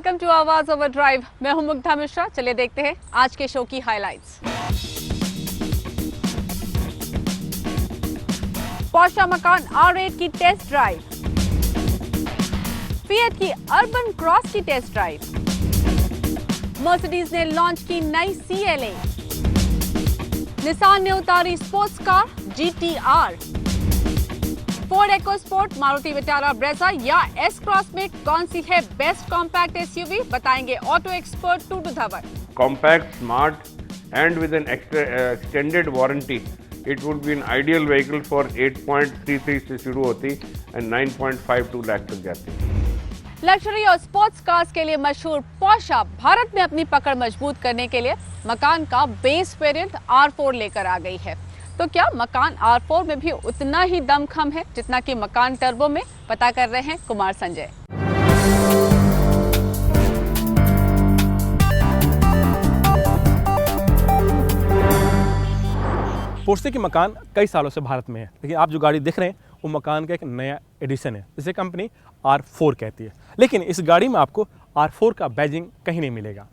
Welcome to आवाज over drive. मैं हूं मुग्धा मिश्रा। चलिए देखते हैं आज के शो की हाइलाइट्स। पोर्शा मकान R8 की टेस्ट ड्राइव, फिएट की अर्बन क्रॉस की टेस्ट ड्राइव, मर्सिडीज ने लॉन्च की नई CLA, निसान ने उतारी sports car GT-R, Ford EcoSport, Maruti Vitara Brezza या एस क्रॉस में कौन सी है बेस्ट कॉम्पैक्ट SUV, बताएंगे auto expert Tutu Dhawan. Compact, smart, and with an extended warranty, it would be an ideal vehicle for 8.33 से शुरू होती and 9.52 लाख तक जाती। लग्जरी और स्पोर्ट्स कार्स के लिए मशहूर पोर्शा भारत में अपनी पकड़ मजबूत करने के लिए मकान का बेस वेरिएंट R4 लेकर आ गई है। तो क्या मकान R4 में भी उतना ही दमखम है जितना कि मकान टर्बो में? पता कर रहे हैं कुमार संजय। पोर्शे की मकान कई सालों से भारत में है, लेकिन आप जो गाड़ी देख रहे हैं वो मकान का एक नया एडिशन है, जिसे कंपनी R4 कहती है। लेकिन इस गाड़ी में आपको R4 का बैजिंग कहीं नहीं मिलेगा।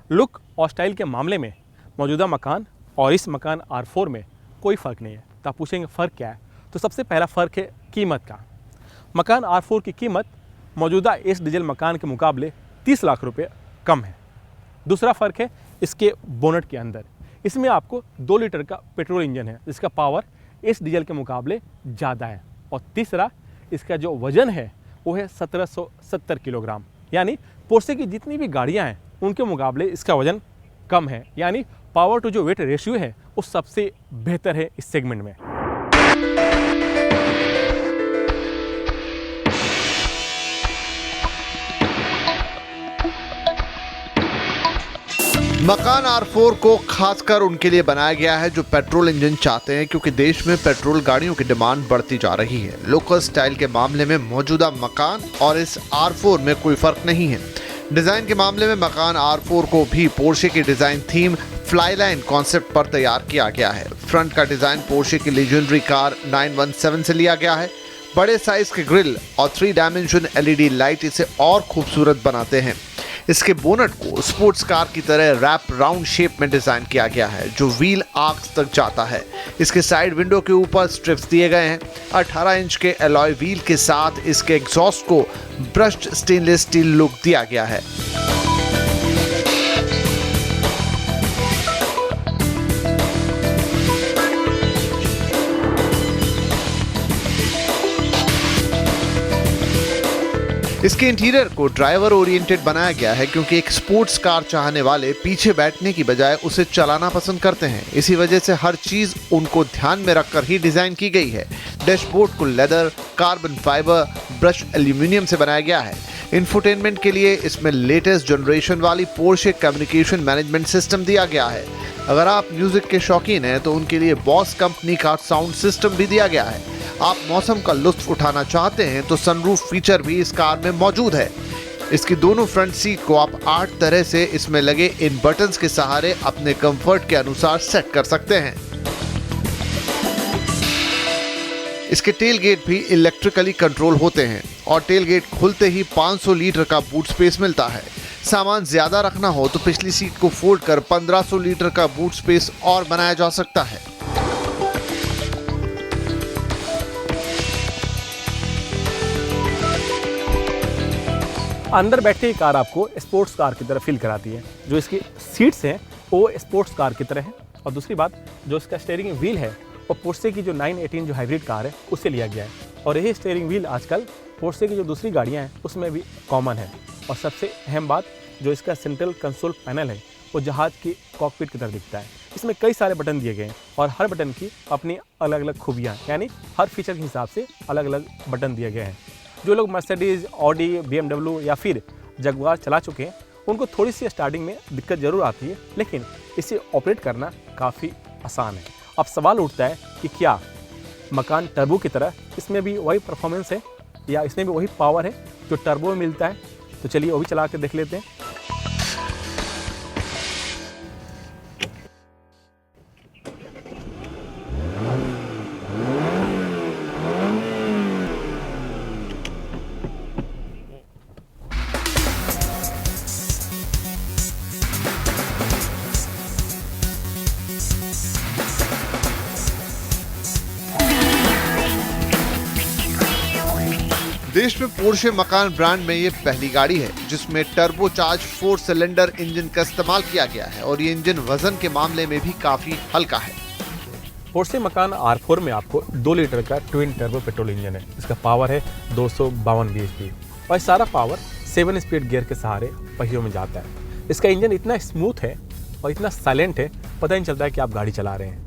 लुक और स्टाइल के मामले में मौजूदा मकान और इस मकान R4 में कोई फ़र्क नहीं है। तो आप पूछेंगे फ़र्क क्या है? तो सबसे पहला फ़र्क है कीमत का। मकान R4 की कीमत मौजूदा इस डीजल मकान के मुकाबले 30 लाख रुपए कम है। दूसरा फ़र्क है इसके बोनट के अंदर। इसमें आपको 2 लीटर का पेट्रोल इंजन है, जिसका पावर इस डीजल के मुकाबले ज़्यादा है। और तीसरा, इसका जो वज़न है वो है 1770 किलोग्राम। यानी पोर्शे की जितनी भी गाड़ियाँ हैं उनके मुकाबले इसका वज़न कम है। यानी पावर टू जो वेट रेशियो है वो सबसे बेहतर है इस सेगमेंट में। मकान R4 को खासकर उनके लिए बनाया गया है जो पेट्रोल इंजन चाहते हैं, क्योंकि देश में पेट्रोल गाड़ियों की डिमांड बढ़ती जा रही है। लोकल स्टाइल के मामले में मौजूदा मकान और इस R4 में कोई फर्क नहीं है। डिजाइन के मामले में मकान R4 को भी पोर्शे की डिजाइन थीम फ्लाईलाइन कॉन्सेप्ट पर तैयार किया गया है। फ्रंट का डिजाइन पोर्शे की लीजेंडरी कार 917 से लिया गया है। बड़े साइज के ग्रिल और 3 डायमेंशन LED लाइट इसे और खूबसूरत बनाते हैं। इसके बोनट को स्पोर्ट्स कार की तरह रैप राउंड शेप में डिजाइन किया गया है, जो व्हील आर्क्स तक जाता है। इसके साइड विंडो के ऊपर स्ट्रिप्स दिए गए हैं। 18 इंच के एलॉय व्हील के साथ इसके एग्जॉस्ट को ब्रश्ड स्टेनलेस स्टील लुक दिया गया है। इसके इंटीरियर को ड्राइवर ओरिएंटेड बनाया गया है, क्योंकि एक स्पोर्ट्स कार चाहने वाले पीछे बैठने की बजाय उसे चलाना पसंद करते हैं। इसी वजह से हर चीज उनको ध्यान में रखकर ही डिजाइन की गई है। डैशबोर्ड को leather, carbon fibre, brush aluminium से बनाया गया है। इंफोटेनमेंट के लिए इसमें लेटेस्ट जनरेशन वाली पोर्शे कम्युनिकेशन मैनेजमेंट सिस्टम दिया गया है। अगर आप म्यूजिक के शौकीन हैं तो उनके लिए बॉस कंपनी का साउंड सिस्टम भी दिया गया है। आप मौसम का लुत्फ उठाना चाहते हैं तो सनरूफ फीचर भी इस कार में मौजूद है। इसकी दोनों फ्रंट सीट को आप 8 तरह से इसमें लगे इन बटन्स के सहारे अपने कंफर्ट के अनुसार सेट कर सकते हैं। इसके टेल गेट भी इलेक्ट्रिकली कंट्रोल होते हैं और टेल गेट खुलते ही 500 लीटर का बूट स्पेस मिलता है। सामान ज्यादा रखना हो तो पिछली सीट को फोल्ड कर 1500 लीटर का बूट स्पेस और बनाया जा सकता है। अंदर बैठते ही कार आपको स्पोर्ट्स कार की तरह फील कराती है। जो इसकी सीट्स हैं वो स्पोर्ट्स कार की तरह है। और दूसरी बात, जो इसका स्टीयरिंग व्हील है वो पोर्शे की जो 918 जो हाइब्रिड कार है उससे लिया गया है। और यही स्टीयरिंग व्हील आजकल पोर्शे की जो दूसरी गाड़ियां हैं उसमें भी कॉमन है। और सबसे अहम बात, जो इसका सेंट्रल कंसोल पैनल है वो जहाज़ की कॉकपिट की तरह दिखता है। इसमें कई सारे बटन दिए गए हैं और हर बटन की अपनी अलग अलग खूबियाँ, यानी हर फीचर के हिसाब से अलग अलग बटन दिए गए हैं। जो लोग मर्सिडीज, ऑडी, BMW या फिर जगुआर चला चुके हैं उनको थोड़ी सी स्टार्टिंग में दिक्कत जरूर आती है, लेकिन इसे ऑपरेट करना काफ़ी आसान है। अब सवाल उठता है कि क्या मकान टर्बो की तरह इसमें भी वही परफॉर्मेंस है या इसमें भी वही पावर है जो टर्बो में मिलता है? तो चलिए वो भी चला के देख लेते हैं। देश में पोर्शे मकान ब्रांड में ये पहली गाड़ी है जिसमें टर्बोचार्ज 4 सिलेंडर इंजन का इस्तेमाल किया गया है और ये इंजन वजन के मामले में भी काफी हल्का है। पोर्शे मकान R4 में आपको 2 लीटर का ट्विन टर्बो पेट्रोल इंजन है। इसका पावर है 252 bhp और सारा पावर 7 स्पीड गियर के सहारे पहियों में जाता है। इसका इंजन इतना स्मूथ है और इतना साइलेंट है, पता नहीं चलता है कि आप गाड़ी चला रहे हैं।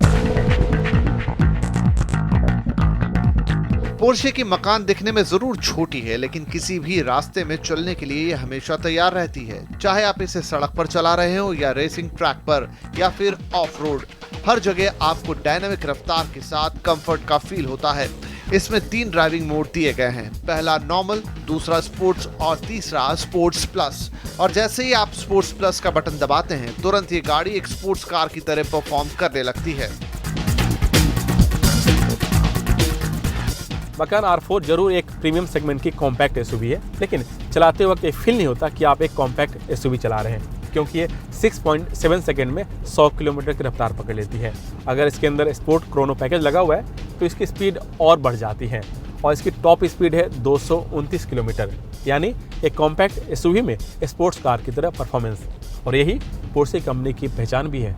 पोर्शे की मकान दिखने में जरूर छोटी है, लेकिन किसी भी रास्ते में चलने के लिए ये हमेशा तैयार रहती है। चाहे आप इसे सड़क पर चला रहे हो या रेसिंग ट्रैक पर या फिर ऑफ रोड, हर जगह आपको डायनामिक रफ्तार के साथ कंफर्ट का फील होता है। इसमें 3 ड्राइविंग मोड दिए गए हैं, पहला नॉर्मल, दूसरा स्पोर्ट्स और तीसरा स्पोर्ट्स प्लस। और जैसे ही आप स्पोर्ट्स प्लस का बटन दबाते हैं, तुरंत ये गाड़ी एक स्पोर्ट्स कार की तरह परफॉर्म करने लगती है। मकान R4 जरूर एक प्रीमियम सेगमेंट की कॉम्पैक्ट एसयूवी है, लेकिन चलाते वक्त ये फील नहीं होता कि आप एक कॉम्पैक्ट एसयूवी चला रहे हैं, क्योंकि ये 6.7 सेकंड में 100 किलोमीटर की रफ्तार पकड़ लेती है। अगर इसके अंदर स्पोर्ट क्रोनो पैकेज लगा हुआ है तो इसकी स्पीड और बढ़ जाती है और इसकी टॉप स्पीड है 229 किलोमीटर, यानी एक कॉम्पैक्ट एसयूवी में स्पोर्ट्स कार की तरह परफॉर्मेंस। और यही पोर्शे कंपनी की पहचान भी है।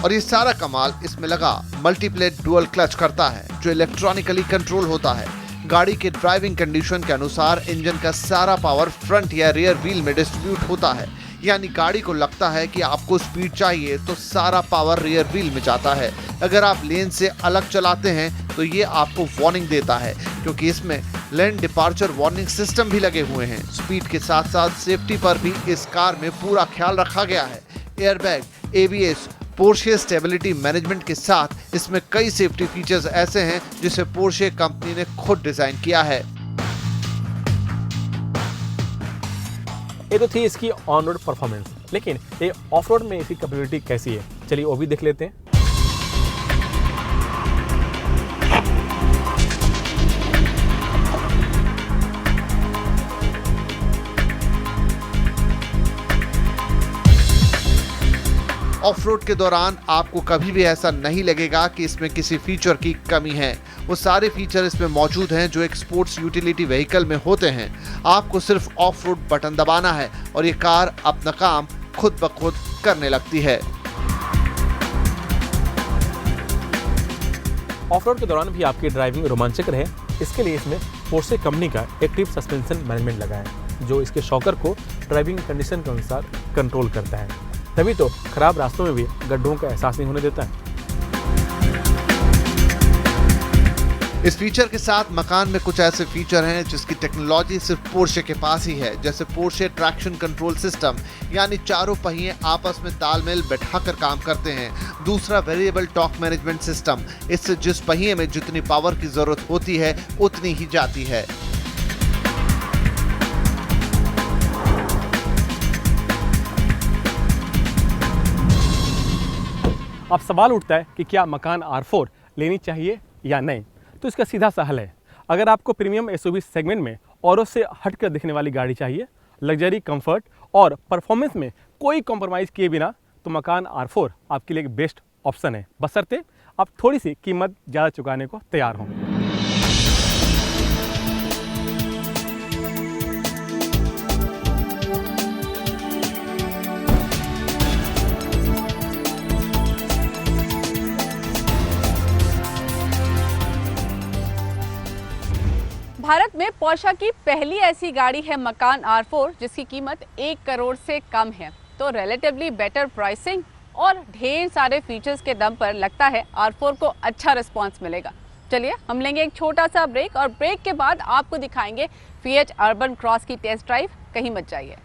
और ये सारा कमाल इसमें लगा मल्टीप्लेट डुअल क्लच करता है जो इलेक्ट्रॉनिकली कंट्रोल होता है। गाड़ी के ड्राइविंग कंडीशन के अनुसार इंजन का सारा पावर फ्रंट या रियर व्हील में डिस्ट्रीब्यूट होता है, यानी गाड़ी को लगता है कि आपको स्पीड चाहिए तो सारा पावर रियर व्हील में जाता है। अगर आप लेन से अलग चलाते हैं तो ये आपको वार्निंग देता है, क्योंकि इसमें लेन डिपार्चर वार्निंग सिस्टम भी लगे हुए हैं। स्पीड के साथ साथ सेफ्टी पर भी इस कार में पूरा ख्याल रखा गया है। Airbag, ABS, Porsche stability management के साथ इसमें कई सेफ्टी फीचर्स ऐसे हैं जिसे पोर्शे कंपनी ने खुद डिजाइन किया है। ये तो थी इसकी ऑन रोड परफॉर्मेंस, लेकिन ये ऑफ रोड में इसकी कैपेबिलिटी कैसी है, चलिए वो भी देख लेते हैं। ऑफ रोड के दौरान आपको कभी भी ऐसा नहीं लगेगा कि इसमें किसी फीचर की कमी है। वो सारे फीचर इसमें मौजूद हैं जो एक स्पोर्ट्स यूटिलिटी व्हीकल में होते हैं। आपको सिर्फ ऑफ रोड बटन दबाना है और ये कार अपना काम खुद ब खुद करने लगती है। ऑफ रोड के दौरान भी आपकी ड्राइविंग रोमांचक रहे, इसके लिए इसमें पोर्शे कंपनी का एक्टिव सस्पेंशन मैनेजमेंट लगा है, जो इसके शॉकर को ड्राइविंग कंडीशन के अनुसार कंट्रोल करता है। तभी तो खराब रास्तों में भी गड्ढों का एहसास नहीं होने देता है। इस फीचर के साथ मकान में कुछ ऐसे फीचर हैं जिसकी टेक्नोलॉजी सिर्फ पोर्शे के पास ही है, जैसे पोर्शे ट्रैक्शन कंट्रोल सिस्टम, यानी चारों पहिए आपस में तालमेल बैठाकर काम करते हैं। दूसरा वेरिएबल टॉर्क मैनेजमेंट सिस्टम, इससे जिस पहिए में जितनी पावर की जरूरत होती है उतनी ही जाती है। अब सवाल उठता है कि क्या मकान R4 लेनी चाहिए या नहीं। तो इसका सीधा सा हल है, अगर आपको प्रीमियम एसयूवी सेगमेंट में औरों से हटकर दिखने वाली गाड़ी चाहिए, लग्जरी, कंफर्ट और परफॉर्मेंस में कोई कॉम्प्रोमाइज़ किए बिना, तो मकान R4 आपके लिए एक बेस्ट ऑप्शन है, बशर्ते आप थोड़ी सी कीमत ज़्यादा चुकाने को तैयार हों। भारत में पोर्शा की पहली ऐसी गाड़ी है मकान R4 जिसकी कीमत 1 करोड़ से कम है। तो रिलेटिवली बेटर प्राइसिंग और ढेर सारे फीचर्स के दम पर लगता है R4 को अच्छा रिस्पांस मिलेगा। चलिए हम लेंगे एक छोटा सा ब्रेक और ब्रेक के बाद आपको दिखाएंगे फिएट अर्बन क्रॉस की टेस्ट ड्राइव। कहीं मत जाइए।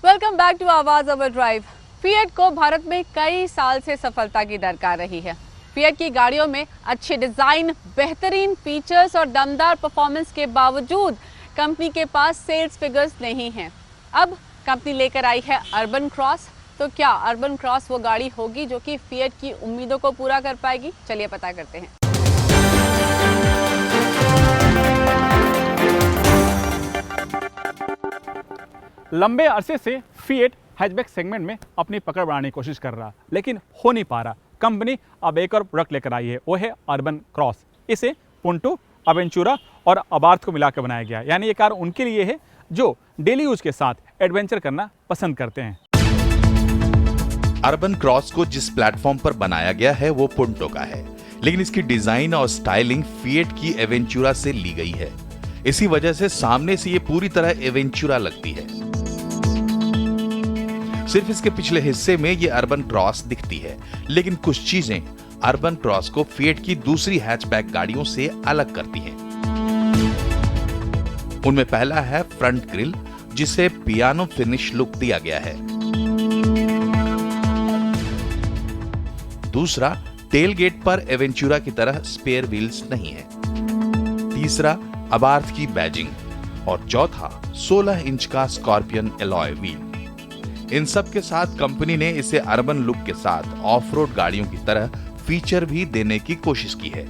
वेलकम बैक टू आवाज ओवर ड्राइव। फिएट को भारत में कई साल से सफलता की दरकार रही है। फिएट की गाड़ियों में अच्छे डिजाइन, बेहतरीन फीचर्स और दमदार परफॉर्मेंस के बावजूद कंपनी के पास सेल्स फिगर्स नहीं हैं। अब कंपनी लेकर आई है अर्बन क्रॉस। तो क्या अर्बन क्रॉस वो गाड़ी होगी जो कि फिएट की उम्मीदों को पूरा कर पाएगी? चलिए पता करते हैं। लंबे अरसे से फिएट हैचबैक सेगमेंट में अपनी पकड़ बढ़ाने की कोशिश कर रहा, लेकिन हो नहीं पा रहा। कंपनी अब एक और प्रोडक्ट लेकर आई है, वो है अर्बन क्रॉस। इसे पुंटो, अवेंचुरा और अबार्थ को मिलाकर बनाया गया। यानी ये कार उनके लिए है जो डेली यूज के साथ एडवेंचर करना पसंद करते हैं। अर्बन क्रॉस को जिस प्लेटफॉर्म पर बनाया गया है वो पुंटो का है, लेकिन इसकी डिजाइन और स्टाइलिंग फिएट की एवेंचुरा से ली गई है। इसी वजह से सामने से ये पूरी तरह एवेंचुरा लगती है। सिर्फ इसके पिछले हिस्से में ये अर्बन क्रॉस दिखती है, लेकिन कुछ चीजें अर्बन क्रॉस को फिएट की दूसरी हैचबैक गाड़ियों से अलग करती हैं। उनमें पहला है फ्रंट ग्रिल, जिसे पियानो फिनिश लुक दिया गया है। दूसरा, टेल गेट पर एवेंचुरा की तरह स्पेयर व्हील्स नहीं है। तीसरा, अबार्थ की बैजिंग और चौथा 16 इंच का स्कॉर्पियन एलॉय व्हील। इन सब के साथ कंपनी ने इसे अर्बन लुक के साथ ऑफ-रोड गाड़ियों की तरह फीचर भी देने की कोशिश की है।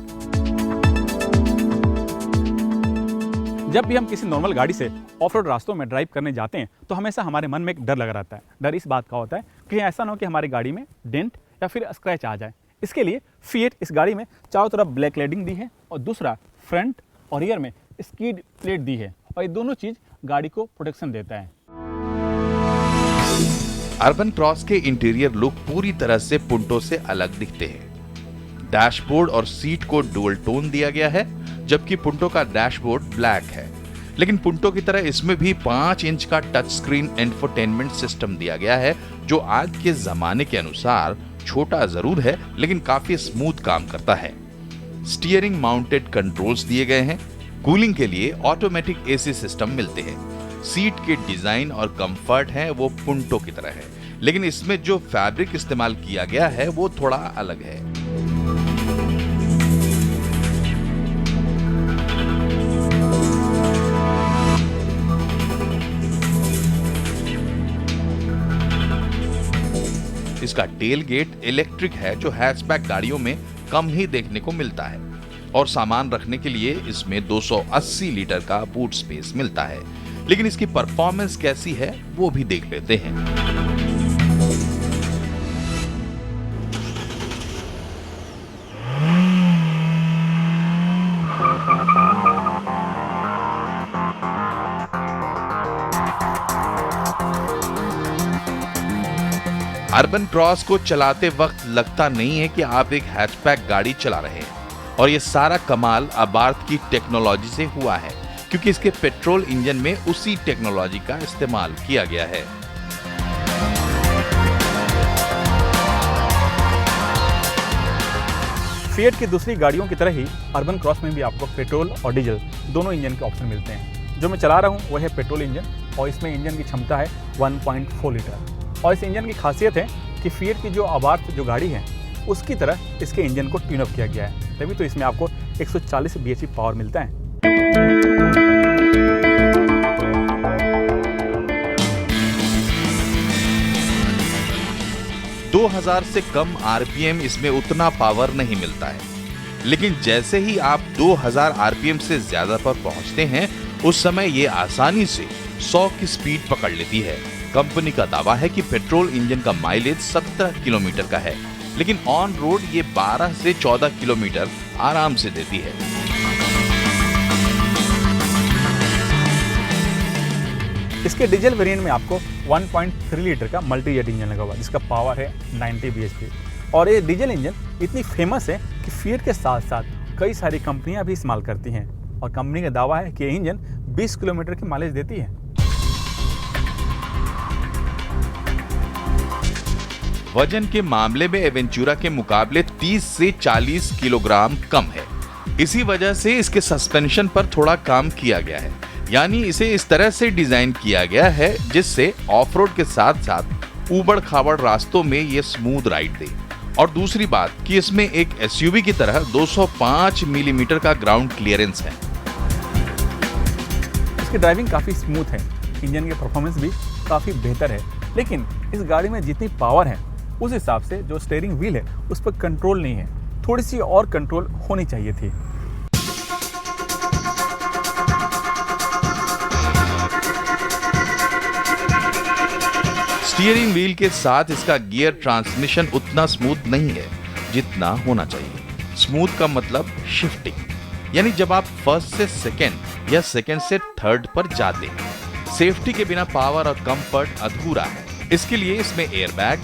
जब भी हम किसी नॉर्मल गाड़ी से ऑफ-रोड रास्तों में ड्राइव करने जाते हैं तो हमेशा हमारे मन में एक डर लगा रहता है। डर इस बात का होता है कि ऐसा ना हो कि हमारी गाड़ी में डेंट या फिर स्क्रैच आ जाए। इसके लिए फिएट इस गाड़ी में चारों तरफ ब्लैक लेडिंग दी है और दूसरा फ्रंट और रियर में स्कीड प्लेट दी है, और ये दोनों चीज गाड़ी को प्रोटेक्शन देता है। अर्बन क्रॉस के इंटीरियर लुक पूरी तरह से पुंटो से अलग दिखते हैं। डैशबोर्ड और सीट को डुअल टोन दिया गया है, जबकि पुंटो का डैशबोर्ड ब्लैक है। लेकिन पुंटो की तरह इसमें भी 5 इंच का टच स्क्रीन इंफोटेनमेंट सिस्टम दिया गया है, जो आज के जमाने के अनुसार छोटा जरूर है लेकिन काफी स्मूथ काम करता है। स्टीयरिंग माउंटेड कंट्रोल्स दिए गए हैं। कूलिंग के लिए ऑटोमेटिक एसी सिस्टम मिलते हैं। सीट के डिजाइन और कंफर्ट है वो पुंटो की तरह है, लेकिन इसमें जो फैब्रिक इस्तेमाल किया गया है वो थोड़ा अलग है। इसका टेल गेट इलेक्ट्रिक है, जो हैचबैक गाड़ियों में कम ही देखने को मिलता है, और सामान रखने के लिए इसमें 280 लीटर का बूट स्पेस मिलता है। लेकिन इसकी परफॉर्मेंस कैसी है वो भी देख लेते हैं। अर्बन क्रॉस को चलाते वक्त लगता नहीं है कि आप एक हैचबैक गाड़ी चला रहे हैं, और ये सारा कमाल अबार्थ की टेक्नोलॉजी से हुआ है, क्योंकि इसके पेट्रोल इंजन में उसी टेक्नोलॉजी का इस्तेमाल किया गया है। फिएट की दूसरी गाड़ियों की तरह ही अर्बन क्रॉस में भी आपको पेट्रोल और डीजल दोनों इंजन के ऑप्शन मिलते हैं। जो मैं चला रहा हूँ वह है पेट्रोल इंजन, और इसमें इंजन की क्षमता है 1.4 लीटर। और इस इंजन की खासियत है कि फिएट की जो अबार्थ जो गाड़ी है उसकी तरह इसके इंजन को ट्यून अप किया गया है, तभी तो इसमें आपको 140 bhp पावर मिलता है। दो 2000 से कम आरपीएम इसमें उतना पावर नहीं मिलता है, लेकिन जैसे ही आप 2000 आरपीएम से ज्यादा पर पहुंचते हैं उस समय ये आसानी से 100 की स्पीड पकड़ लेती है। कंपनी का दावा है कि पेट्रोल इंजन का माइलेज 17 किलोमीटर का है, लेकिन ऑन रोड ये 12 से 14 किलोमीटर आराम से देती है। इसके डीजल वेरिएंट में आपको 1.3 लीटर का मल्टी जेट इंजन लगा हुआ है, जिसका पावर है 90 bhp। और ये डीजल इंजन इतनी फेमस है कि फिएट के साथ साथ कई सारी कंपनियां भी इस्तेमाल करती हैं, और कंपनी का दावा है कि ये इंजन 20 किलोमीटर की माइलेज देती है। वजन के मामले में एवेंचुरा के मुकाबले 30 से 40 किलोग्राम कम है। इसी वजह से इसके सस्पेंशन पर थोड़ा काम किया गया है, यानी इसे इस तरह से डिजाइन किया गया है जिससे ऑफ-रोड के साथ साथ ऊबड़-खाबड़ रास्तों में ये स्मूथ राइड दे। और दूसरी बात कि इसमें एक एसयूवी की तरह 205 मिलीमीटर का ग्राउंड क्लियरेंस है। इसकी ड्राइविंग काफी स्मूथ है, इंजन की परफॉर्मेंस भी काफी बेहतर है, लेकिन इस गाड़ी में जितनी पावर है उस हिसाब से जो स्टीयरिंग व्हील है उस पर कंट्रोल नहीं है, थोड़ी सी और कंट्रोल होनी चाहिए थी। स्टीयरिंग व्हील के साथ इसका गियर ट्रांसमिशन उतना स्मूथ नहीं है जितना होना चाहिए। स्मूथ का मतलब शिफ्टिंग, यानी जब आप फर्स्ट से सेकंड या सेकंड से थर्ड पर जाते हैं। सेफ्टी के बिना पावर और कंफर्ट अधूरा है। इसके लिए इसमें एयरबैग,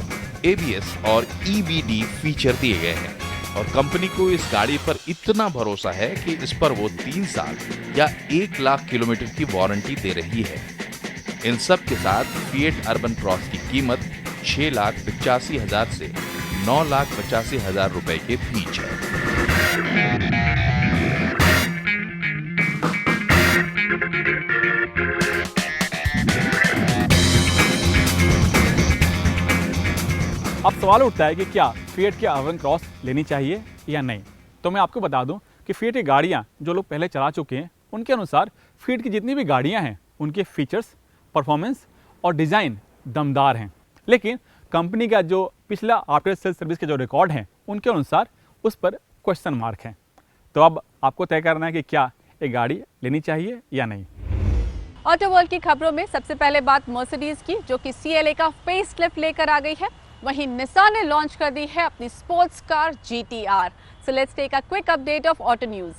एबीएस और ईबीडी फीचर दिए गए हैं और कंपनी को इस गाड़ी पर इतना भरोसा है कि इस पर वो 3 साल या 1 लाख किलोमीटर की वारंटी दे रही है। इन सब के साथ फिएट अर्बन क्रॉस की कीमत 6,85,000 से 9,85,000 रुपए के बीच है। अब सवाल उठता है कि क्या फिएट की अर्बन क्रॉस लेनी चाहिए या नहीं। तो मैं आपको बता दूं कि फिएट की गाड़ियां जो लोग पहले चला चुके हैं उनके अनुसार फिएट की जितनी भी गाड़ियां हैं उनके फीचर्स, परफॉर्मेंस और डिज़ाइन दमदार हैं। लेकिन कंपनी का जो पिछला आफ्टर सेल सर्विस के जो रिकॉर्ड हैं उनके अनुसार उस पर क्वेश्चन मार्क हैं। तो अब आपको तय करना है कि क्या ये गाड़ी लेनी चाहिए या नहीं। ऑटो वर्ल्ड की खबरों में सबसे पहले बात मर्सिडीज की, जो कि CLA का फेसलिफ्ट लेकर आ गई है। वहीं निसान ने लॉन्च कर दी है अपनी sports car GTR। So let's take a quick update of auto news.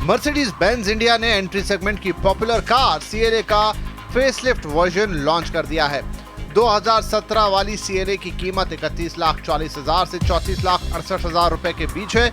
Mercedes Benz India ने एंट्री सेगमेंट की पॉपुलर कार CLA का फेसलिफ्ट वर्जन लॉन्च कर दिया है। 2017 वाली CLA की कीमत 31,40,000 से 34,68,000 रुपए के बीच है।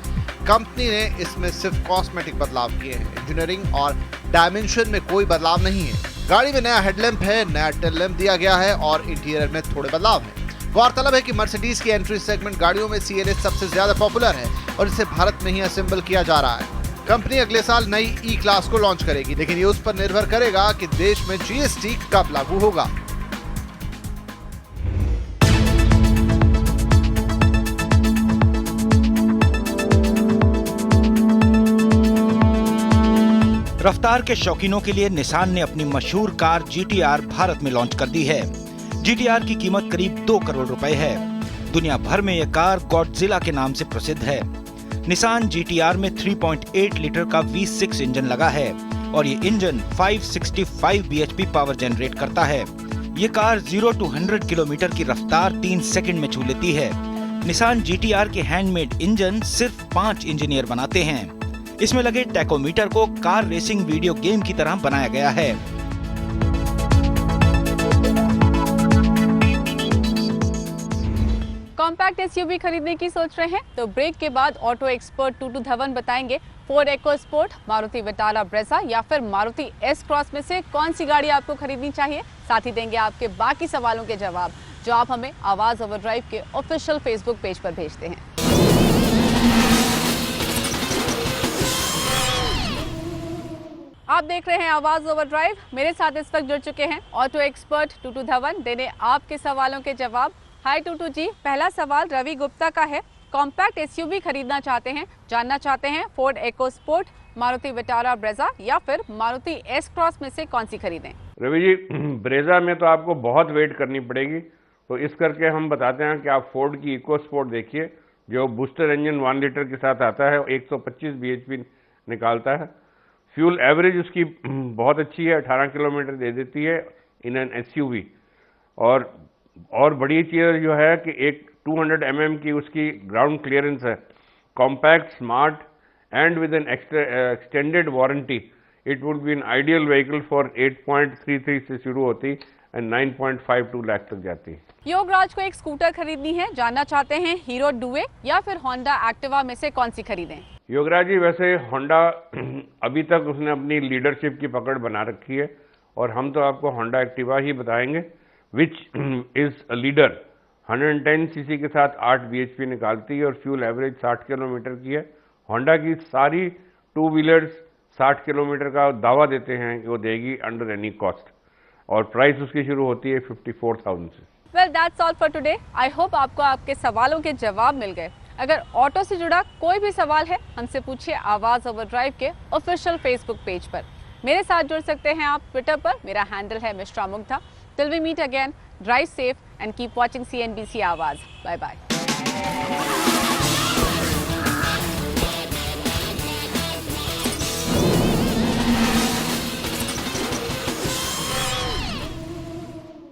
कंपनी ने इसमें सिर्फ कॉस्मेटिक बदलाव किए हैं। इंजीनियरिंग और डायमेंशन में कोई बदलाव नहीं है। गाड़ी में नया हेडलैम्प है, नया टेल लैम्प दिया गया है और इंटीरियर में थोड़े बदलाव हैं। गौरतलब है कि मर्सिडीज की एंट्री सेगमेंट गाड़ियों में CLA सबसे ज्यादा पॉपुलर है और इसे भारत में ही असेंबल किया जा रहा है। कंपनी अगले साल नई E क्लास को लॉन्च करेगी, लेकिन ये उस पर निर्भर करेगा कि देश में GST कब लागू होगा। रफ्तार के शौकीनों के लिए निसान ने अपनी मशहूर कार GTR भारत में लॉन्च कर दी है। GTR की कीमत करीब 2 करोड़ रुपए है। दुनिया भर में यह कार गॉडजिला के नाम से प्रसिद्ध है। निसान GTR में 3.8 लीटर का V6 इंजन लगा है और ये इंजन 565 bhp पावर जनरेट करता है। ये कार 0 to 100 किलोमीटर की रफ्तार 3 सेकंड में छू लेती है। निसान GTR के हैंडमेड इंजन सिर्फ 5 इंजीनियर बनाते हैं। इसमें लगे टैकोमीटर को कार रेसिंग वीडियो गेम की तरह बनाया गया है। कॉम्पैक्ट SUV खरीदने की सोच रहे हैं तो ब्रेक के बाद ऑटो एक्सपर्ट टूटू धवन बताएंगे Ford EcoSport, Maruti Vitara Brezza या फिर मारुति S क्रॉस में से कौन सी गाड़ी आपको खरीदनी चाहिए। साथ ही देंगे आपके बाकी सवालों के जवाब जो आप हमें आवाज ओवरड्राइव के ऑफिशियल फेसबुक पेज पर भेजते हैं। आप देख रहे हैं आवाज ओवरड्राइव। मेरे साथ इस वक्त जुड़ चुके हैं ऑटो एक्सपर्ट टूटू धवन देने आपके सवालों के जवाब। हाय टूटू जी, पहला सवाल रवि गुप्ता का है। कॉम्पैक्ट SUV खरीदना चाहते हैं, जानना चाहते हैं Ford EcoSport, Maruti Vitara Brezza या फिर मारुति S क्रॉस में से कौन सी खरीदें। रवि जी, ब्रेजा में तो आपको बहुत वेट करनी पड़ेगी, तो इस करके हम बताते हैं कि आप फोर्ड की इकोस्पोर्ट देखिए, जो बूस्टर इंजन 1 लीटर के साथ आता है, 125 bhp निकालता है। फ्यूल एवरेज उसकी बहुत अच्छी है, 18 किलोमीटर दे देती है इन एन SUV। और बड़ी चीज़ जो है कि एक 200 mm की उसकी ग्राउंड क्लियरेंस है। Compact, smart and with N extended warranty, it would be an ideal vehicle for 8.33 से शुरू होती एंड 9.52 लाख तक जाती। योगराज को एक स्कूटर खरीदनी है, जानना चाहते हैं हीरो डुए या फिर होंडा एक्टिवा में से कौन सी खरीदें। योगराज जी, वैसे होंडा अभी तक उसने अपनी लीडरशिप की पकड़ बना रखी है और हम तो आपको होंडा एक्टिवा ही बताएंगे, which is a leader. 110 CC के साथ 8 bhp निकालती है और फ्यूल एवरेज 60 किलोमीटर की है। होंडा की सारी 2 व्हीलर्स 60 किलोमीटर का दावा देते हैं कि वो देगी अंडर एनी कॉस्ट, और प्राइस उसकी शुरू होती है 54,000 से। Well, that's all for today. I hope आपको आपके सवालों के जवाब मिल गए। अगर ऑटो से जुड़ा कोई भी सवाल है, हमसे पूछिए आवाज ओवरड्राइव के ऑफिशियल फेसबुक पेज पर। मेरे साथ जुड़ सकते हैं आप ट्विटर पर, मेरा हैंडल है Mishra Mugdha. Till we meet again, drive safe and keep watching CNBC Awaaz. Bye bye.